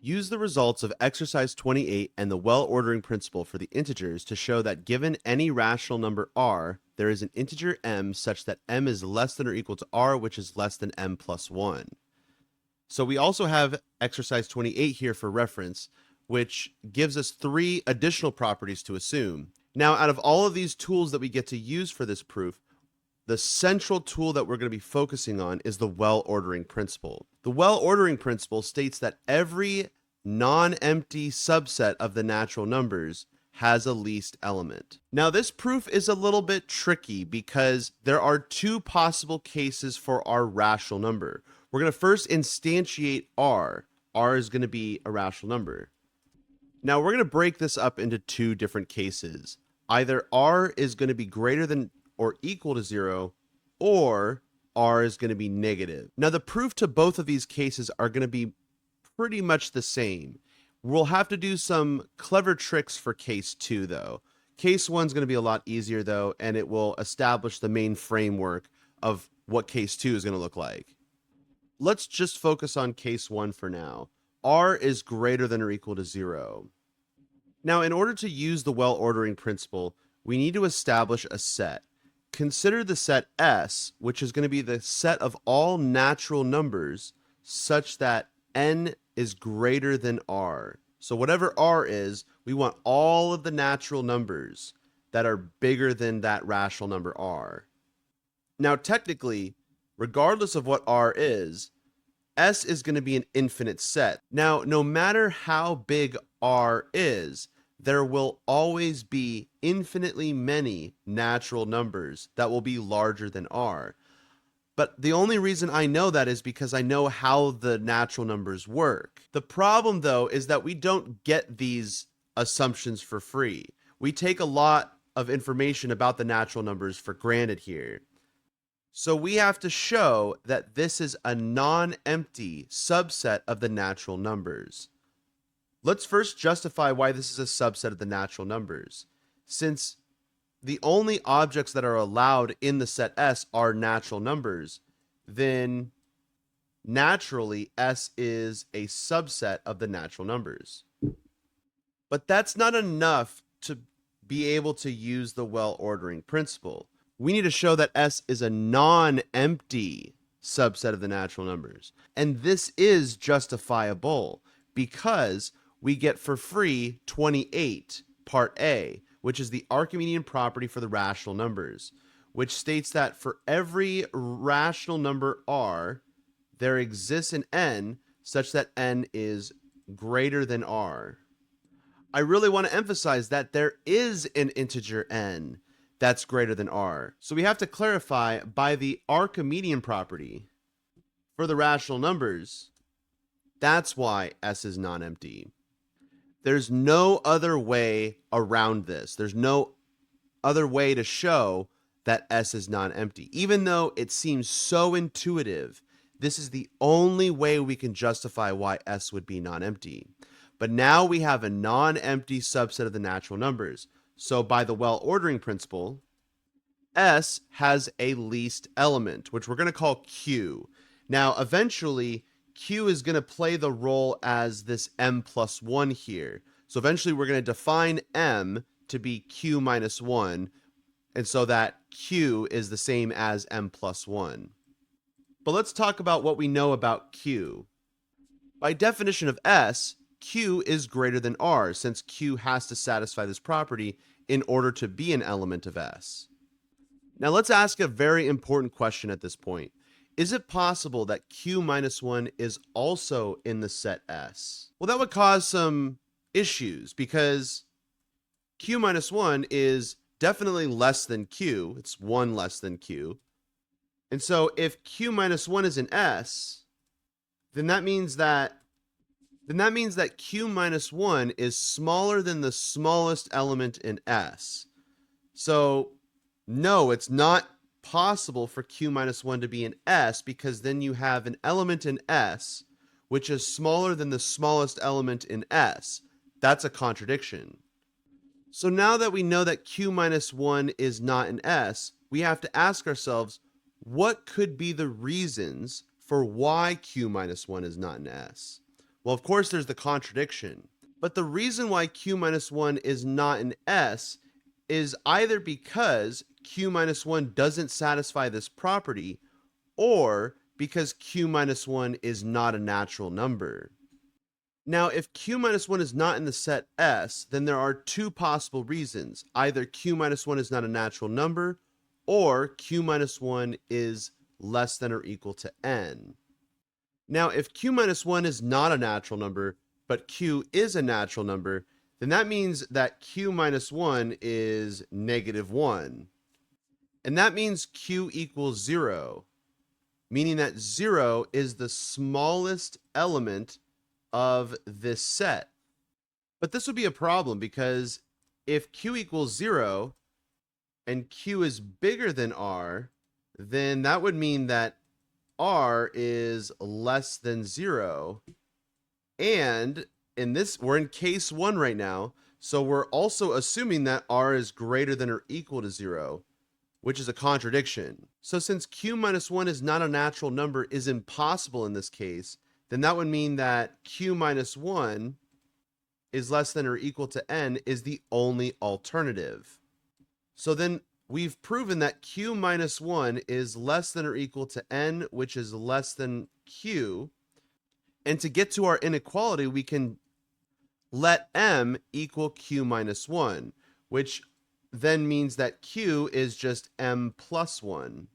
Use the results of exercise 28 and the well-ordering principle for the integers to show that given any rational number r, there is an integer m such that m is less than or equal to r, which is less than m plus 1. So we also have exercise 28 here for reference, which gives us 3 additional properties to assume. Now, out of all of these tools that we get to use for this proof, the central tool that we're going to be focusing on is the well-ordering principle. The well-ordering principle states that every non-empty subset of the natural numbers has a least element. Now, this proof is a little bit tricky because there are 2 possible cases for our rational number. We're going to first instantiate r. R is going to be a rational number. Now, we're going to break this up into 2 different cases. Either r is going to be greater than or equal to 0, or r is going to be negative. Now, the proof to both of these cases are going to be pretty much the same. We'll have to do some clever tricks for case 2, though. Case 1 is going to be a lot easier, though, and it will establish the main framework of what case 2 is going to look like. Let's just focus on case 1 for now. R is greater than or equal to 0. Now, in order to use the well-ordering principle, we need to establish a set. Consider the set S, which is going to be the set of all natural numbers such that n is greater than r. So whatever r is, we want all of the natural numbers that are bigger than that rational number r. Now, technically, regardless of what r is, S is going to be an infinite set. Now, no matter how big r is, there will always be infinitely many natural numbers that will be larger than r. But the only reason I know that is because I know how the natural numbers work. The problem, though, is that we don't get these assumptions for free. We take a lot of information about the natural numbers for granted here. So we have to show that this is a non-empty subset of the natural numbers. Let's first justify why this is a subset of the natural numbers. Since the only objects that are allowed in the set S are natural numbers, then naturally S is a subset of the natural numbers. But that's not enough to be able to use the well-ordering principle. We need to show that S is a non-empty subset of the natural numbers. And this is justifiable because we get for free 28, part A, which is the Archimedean property for the rational numbers, which states that for every rational number r, there exists an n such that n is greater than r. I really want to emphasize that there is an integer n that's greater than r. So we have to clarify by the Archimedean property for the rational numbers, that's why S is non-empty. There's no other way around this. There's no other way to show that S is non-empty. Even though it seems so intuitive, this is the only way we can justify why S would be non-empty. But now we have a non-empty subset of the natural numbers. So by the well-ordering principle, S has a least element, which we're going to call Q. Now, eventually, Q is going to play the role as this m plus 1 here. So eventually we're going to define m to be q minus 1, and so that q is the same as m plus 1. But let's talk about what we know about q. By definition of S, q is greater than r, since q has to satisfy this property in order to be an element of S. Now let's ask a very important question at this point. Is it possible that q minus 1 is also in the set S? Well, that would cause some issues because q minus 1 is definitely less than q. It's 1 less than q. And so if q minus 1 is in S, then that means that q minus 1 is smaller than the smallest element in S. So no, it's not possible for q minus 1 to be in S, because then you have an element in S which is smaller than the smallest element in S. That's a contradiction. So now that we know that q minus 1 is not in S, we have to ask ourselves, what could be the reasons for why q minus 1 is not in S? Well, of course, there's the contradiction. But the reason why q minus 1 is not an S is either because q minus 1 doesn't satisfy this property, or because q minus 1 is not a natural number. Now, if q minus 1 is not in the set S, then there are two possible reasons. Either q minus 1 is not a natural number, or q minus 1 is less than or equal to n. Now, if q minus 1 is not a natural number, but q is a natural number, then that means that q minus 1 is -1. And that means q equals 0, meaning that 0 is the smallest element of this set. But this would be a problem because if q equals 0 and q is bigger than r, then that would mean that r is less than 0. And we're in case 1 right now, so we're also assuming that r is greater than or equal to 0, which is a contradiction. So since q minus 1 is not a natural number is impossible in this case, then that would mean that q minus 1 is less than or equal to n is the only alternative. So then we've proven that q minus 1 is less than or equal to n, which is less than q. And to get to our inequality, we can let m equal q minus 1, which then means that q is just m plus 1.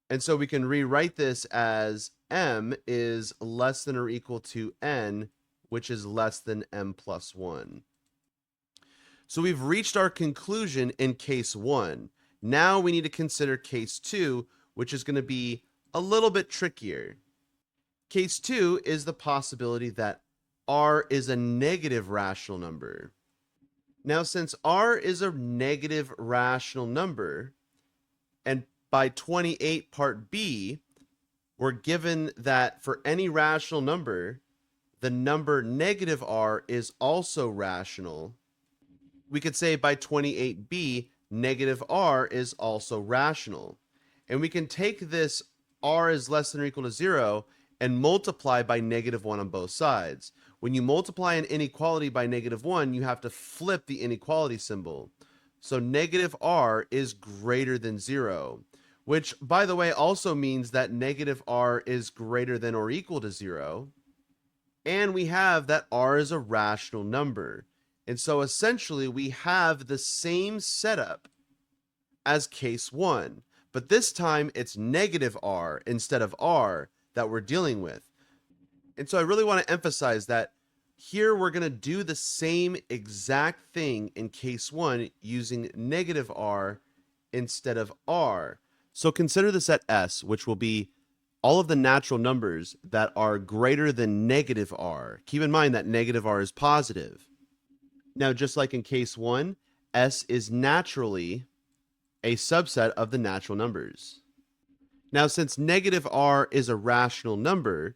And so we can rewrite this as m is less than or equal to n, which is less than m plus 1. So we've reached our conclusion in case 1. Now we need to consider case 2, which is going to be a little bit trickier. Case 2 is the possibility that r is a negative rational number. Now, since r is a negative rational number, and by 28 part B, we're given that for any rational number, the number negative r is also rational. We could say by 28b, negative r is also rational. And we can take this r is less than or equal to 0 and multiply by -1 on both sides. When you multiply an inequality by -1, you have to flip the inequality symbol. So negative r is greater than 0, which, by the way, also means that negative r is greater than or equal to 0. And we have that r is a rational number. And so essentially we have the same setup as case 1, but this time it's negative r instead of r that we're dealing with. And so I really want to emphasize that here we're going to do the same exact thing in case 1 using negative r instead of r. So consider the set S, which will be all of the natural numbers that are greater than negative r. Keep in mind that negative r is positive. Now, just like in case 1, S is naturally a subset of the natural numbers. Now, since negative r is a rational number,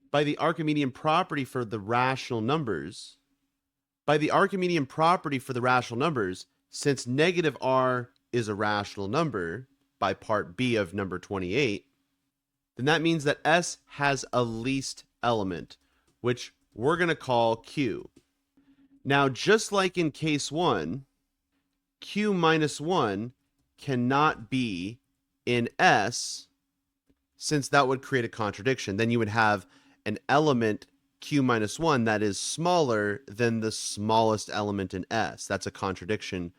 by the Archimedean property for the rational numbers, since negative r is a rational number by part B of number 28, then that means that S has a least element, which we're going to call Q. Now, just like in case 1, Q minus 1 cannot be in S, since that would create a contradiction. Then you would have an element q minus 1 that is smaller than the smallest element in S. That's a contradiction.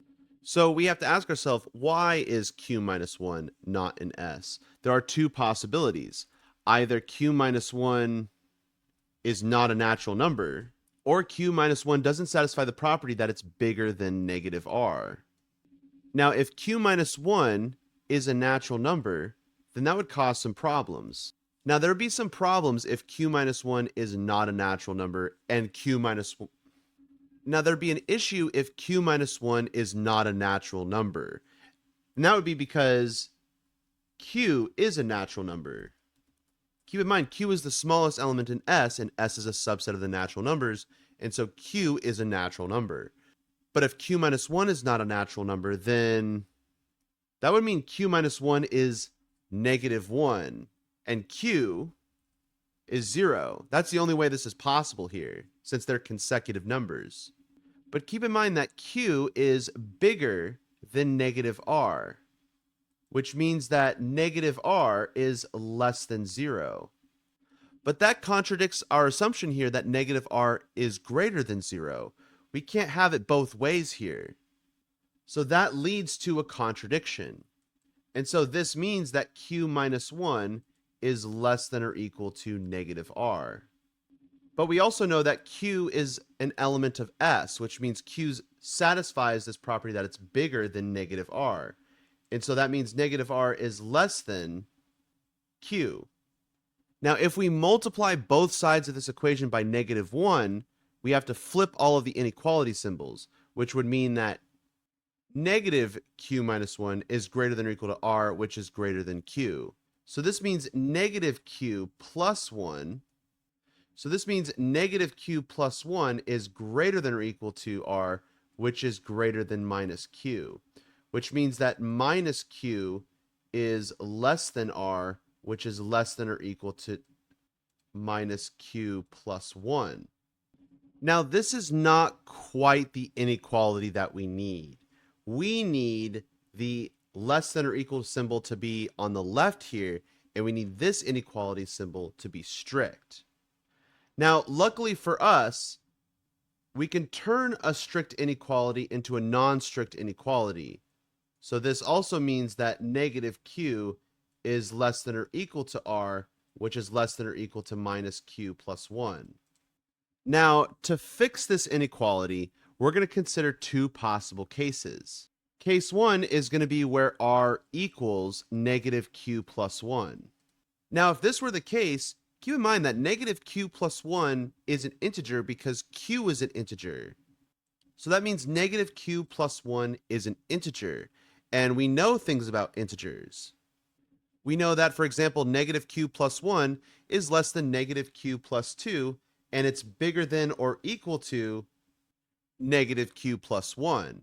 So we have to ask ourselves, why is q minus 1 not in S? There are two possibilities. Either q minus 1 is not a natural number, or q minus 1 doesn't satisfy the property that it's bigger than negative r. Now, if q minus 1 is a natural number, then that would cause some problems. Now, there would be some problems if q minus 1 is not a natural number and q minus 1. Now, there'd be an issue if q minus 1 is not a natural number. And that would be because q is a natural number. Keep in mind, q is the smallest element in S, and S is a subset of the natural numbers, and so q is a natural number. But if q minus 1 is not a natural number, then that would mean q minus 1 is -1, and q is 0. That's the only way this is possible here, since they're consecutive numbers. But keep in mind that q is bigger than negative r, which means that negative r is less than 0. But that contradicts our assumption here that negative r is greater than 0. We can't have it both ways here. So that leads to a contradiction. And so this means that q minus 1 is less than or equal to negative r. But we also know that q is an element of S, which means q satisfies this property that it's bigger than negative r. And so that means negative r is less than q. Now, if we multiply both sides of this equation by negative 1, we have to flip all of the inequality symbols, which would mean that negative q minus 1 is greater than or equal to r, which is greater than q. So this means negative q plus 1. So this means negative q plus 1 is greater than or equal to r, which is greater than minus q, which means that minus q is less than r, which is less than or equal to minus q plus 1. Now, this is not quite the inequality that we need. We need the less than or equal symbol to be on the left here, and we need this inequality symbol to be strict. Now, luckily for us, we can turn a strict inequality into a non-strict inequality. So this also means that negative q is less than or equal to r, which is less than or equal to minus q plus 1. Now, to fix this inequality, we're going to consider two possible cases. Case 1 is going to be where r equals negative q plus 1. Now, if this were the case, keep in mind that negative q plus 1 is an integer because q is an integer. So that means negative q plus 1 is an integer. And we know things about integers. We know that, for example, negative q plus 1 is less than negative q plus 2, and it's bigger than or equal to negative q plus 1.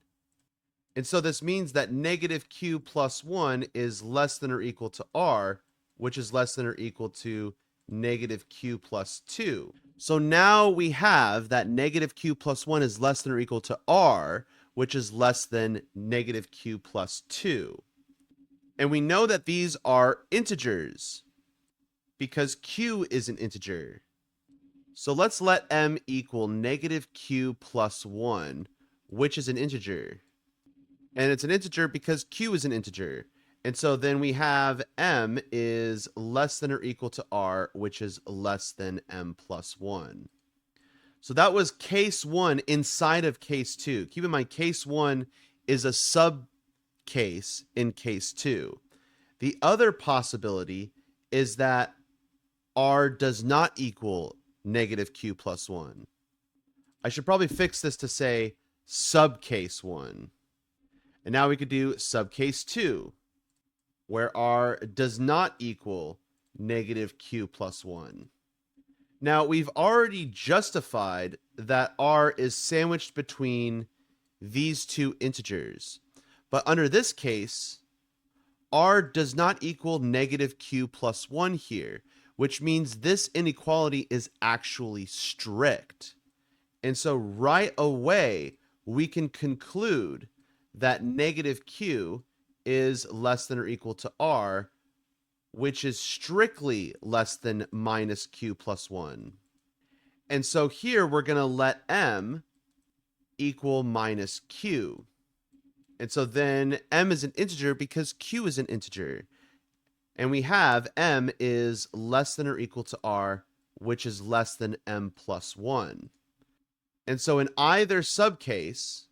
And so this means that negative q plus 1 is less than or equal to r, which is less than or equal to negative q plus 2. So now we have that negative q plus 1 is less than or equal to r, which is less than negative q plus 2. And we know that these are integers because q is an integer. So let's let m equal negative q plus 1, which is an integer. And it's an integer because q is an integer. And so then we have m is less than or equal to r, which is less than m plus 1. So that was case 1 inside of case 2. Keep in mind, case 1 is a subcase in case 2. The other possibility is that r does not equal negative q plus 1. I should probably fix this to say subcase 1. And now we could do subcase 2, where r does not equal negative q plus 1. Now, we've already justified that r is sandwiched between these two integers. But under this case, r does not equal negative q plus 1 here, which means this inequality is actually strict. And so right away, we can conclude that negative q is less than or equal to r, which is strictly less than minus q plus 1. And so here we're going to let m equal minus q. And so then m is an integer because q is an integer. And we have m is less than or equal to r, which is less than m plus 1. And so in either subcase,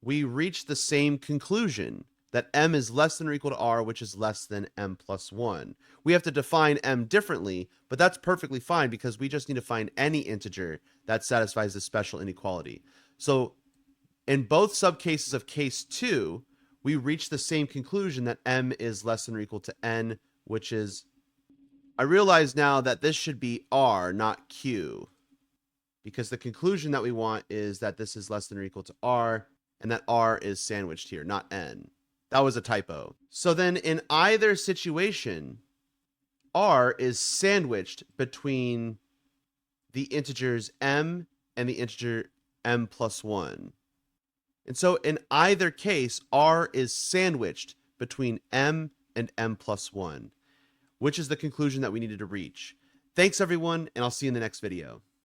we reach the same conclusion, that m is less than or equal to r, which is less than m plus 1. We have to define m differently, but that's perfectly fine because we just need to find any integer that satisfies this special inequality. So in both subcases of case 2, we reach the same conclusion that m is less than or equal to n, which is, I realize now that this should be r, not q, because the conclusion that we want is that this is less than or equal to r, and that r is sandwiched here, not n. That was a typo. So then in either situation, R is sandwiched between the integers m and the integer m plus 1. And so in either case, R is sandwiched between m and m plus 1, which is the conclusion that we needed to reach. Thanks, everyone, and I'll see you in the next video.